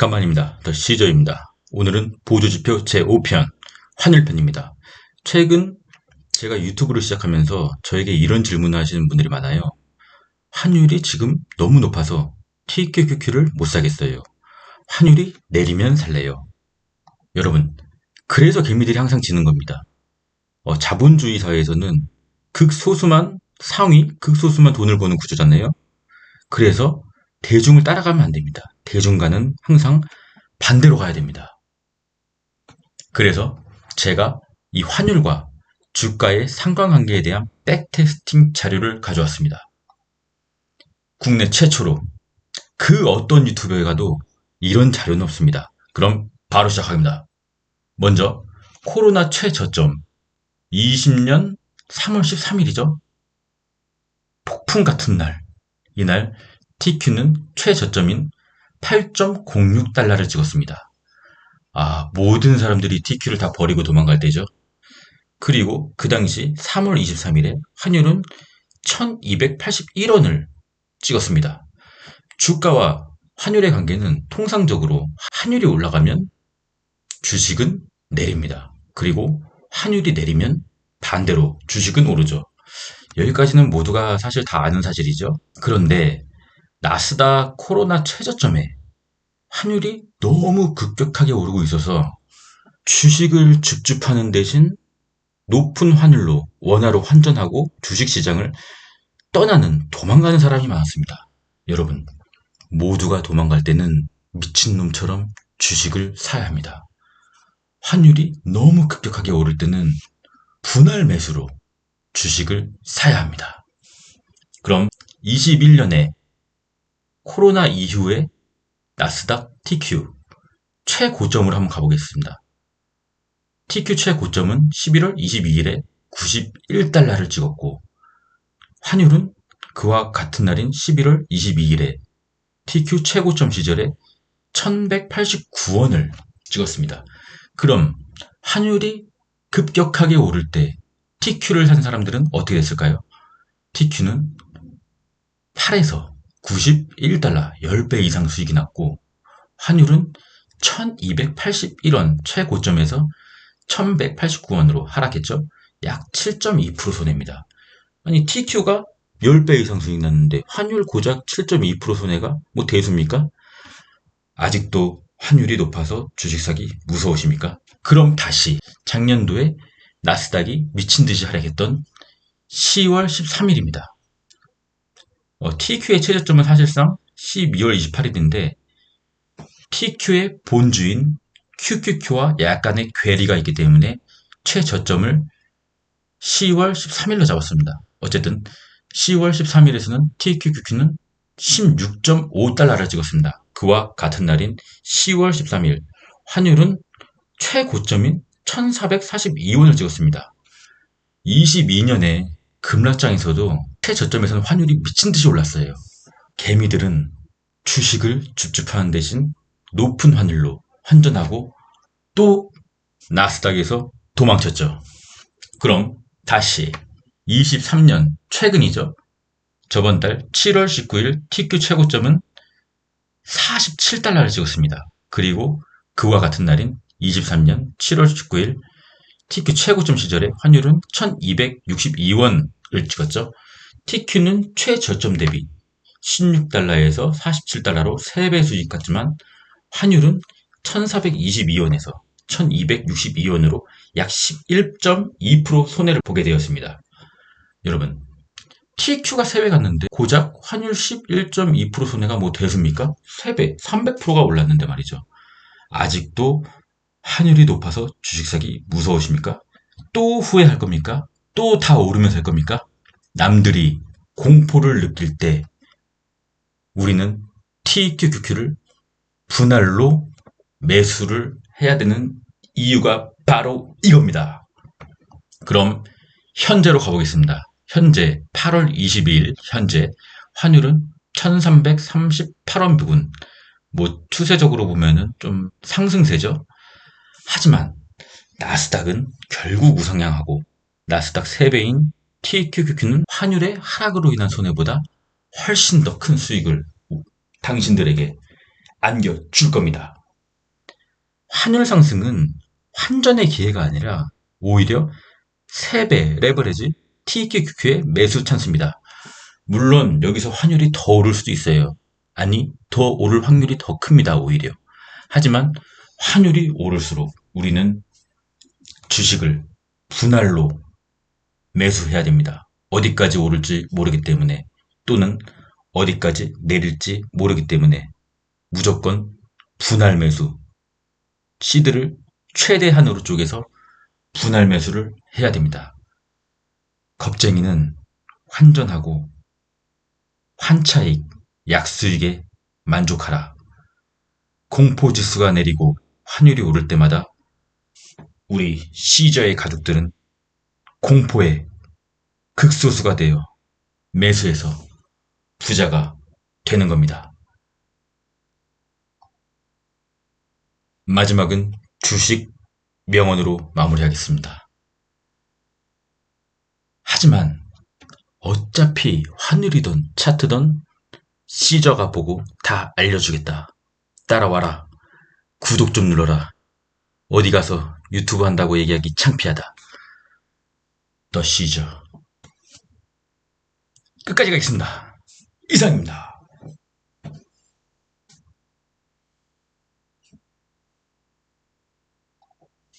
간만입니다. 더 시저입니다. 오늘은 보조지표 제5편 환율편입니다. 최근 제가 유튜브를 시작하면서 저에게 이런 질문을 하시는 분들이 많아요. 환율이 지금 너무 높아서 TQQQ를 못 사겠어요. 환율이 내리면 살래요. 여러분, 그래서 개미들이 항상 지는 겁니다. 자본주의 사회에서는 극소수만 돈을 버는 구조잖아요. 그래서 대중을 따라가면 안 됩니다. 대중과는 항상 반대로 가야 됩니다. 그래서 제가 이 환율과 주가의 상관관계에 대한 백테스팅 자료를 가져왔습니다. 국내 최초로 그 어떤 유튜브에 가도 이런 자료는 없습니다. 그럼 바로 시작합니다. 먼저 코로나 최저점 20년 3월 13일이죠. 폭풍 같은 날. 이날 TQ는 최저점인 8.06달러를 찍었습니다. 모든 사람들이 TQ를 다 버리고 도망갈 때죠. 그리고 그 당시 3월 23일에 환율은 1281원을 찍었습니다. 주가와 환율의 관계는 통상적으로 환율이 올라가면 주식은 내립니다. 그리고 환율이 내리면 반대로 주식은 오르죠. 여기까지는 모두가 사실 다 아는 사실이죠. 그런데 나스닥 코로나 최저점에 환율이 너무 급격하게 오르고 있어서 주식을 줍줍하는 대신 높은 환율로 원화로 환전하고 주식시장을 도망가는 사람이 많았습니다. 여러분, 모두가 도망갈 때는 미친놈처럼 주식을 사야 합니다. 환율이 너무 급격하게 오를 때는 분할 매수로 주식을 사야 합니다. 그럼 21년에 코로나 이후에 나스닥 TQ 최고점으로 한번 가보겠습니다. TQ 최고점은 11월 22일에 91달러를 찍었고 환율은 그와 같은 날인 11월 22일에 TQ 최고점 시절에 1189원을 찍었습니다. 그럼 환율이 급격하게 오를 때 TQ를 산 사람들은 어떻게 됐을까요? TQ는 8에서 91달러 10배 이상 수익이 났고 환율은 1281원 최고점에서 1189원으로 하락했죠. 약 7.2% 손해입니다. 아니 TQ가 10배 이상 수익 났는데 환율 고작 7.2% 손해가 뭐 대수입니까? 아직도 환율이 높아서 주식 사기 무서우십니까? 그럼 다시 작년도에 나스닥이 미친듯이 하락했던 10월 13일입니다. TQ의 최저점은 사실상 12월 28일인데 TQ의 본주인 QQQ와 약간의 괴리가 있기 때문에 최저점을 10월 13일로 잡았습니다. 어쨌든 10월 13일에서는 TQQQ는 16.5달러를 찍었습니다. 그와 같은 날인 10월 13일 환율은 최고점인 1442원을 찍었습니다. 22년에 급락장에서도 최저점에서는 환율이 미친듯이 올랐어요. 개미들은 주식을 줍줍하는 대신 높은 환율로 환전하고 또 나스닥에서 도망쳤죠. 그럼 다시 23년 최근이죠. 저번 달 7월 19일 TQ 최고점은 47달러를 찍었습니다. 그리고 그와 같은 날인 23년 7월 19일 TQ 최고점 시절에 환율은 1262원을 찍었죠. TQ는 최저점 대비 16달러에서 47달러로 3배 수익 같지만 환율은 1422원에서 1262원으로 약 11.2% 손해를 보게 되었습니다. 여러분, TQ가 3배 갔는데 고작 환율 11.2% 손해가 뭐 대수입니까? 3배, 300%가 올랐는데 말이죠. 아직도 환율이 높아서 주식 사기 무서우십니까? 또 후회할 겁니까? 또 다 오르면서 할 겁니까? 남들이 공포를 느낄 때 우리는 TQQQ를 분할로 매수를 해야 되는 이유가 바로 이겁니다. 그럼 현재로 가보겠습니다. 현재 8월 22일 현재 환율은 1338원 부근, 뭐 추세적으로 보면은 좀 상승세죠. 하지만 나스닥은 결국 우상향하고 나스닥 3배인 TQQQ는 환율의 하락으로 인한 손해보다 훨씬 더 큰 수익을 당신들에게 안겨줄 겁니다. 환율 상승은 환전의 기회가 아니라 오히려 3배 레버리지 TQQQ의 매수 찬스입니다. 물론 여기서 환율이 더 오를 수도 있어요. 아니, 더 오를 확률이 더 큽니다, 오히려. 하지만 환율이 오를수록 우리는 주식을 분할로 매수해야 됩니다. 어디까지 오를지 모르기 때문에, 또는 어디까지 내릴지 모르기 때문에 무조건 분할 매수, 시드를 최대한으로 쪼개서 분할 매수를 해야 됩니다. 겁쟁이는 환전하고 환차익, 약수익에 만족하라. 공포지수가 내리고 환율이 오를 때마다 우리 시저의 가족들은 공포에 극소수가 되어 매수해서 부자가 되는 겁니다. 마지막은 주식 명언으로 마무리하겠습니다. 하지만 어차피 환율이든 차트든 시저가 보고 다 알려주겠다. 따라와라. 구독 좀 눌러라. 어디 가서 유튜브 한다고 얘기하기 창피하다. 더 시저. 끝까지 가겠습니다. 이상입니다.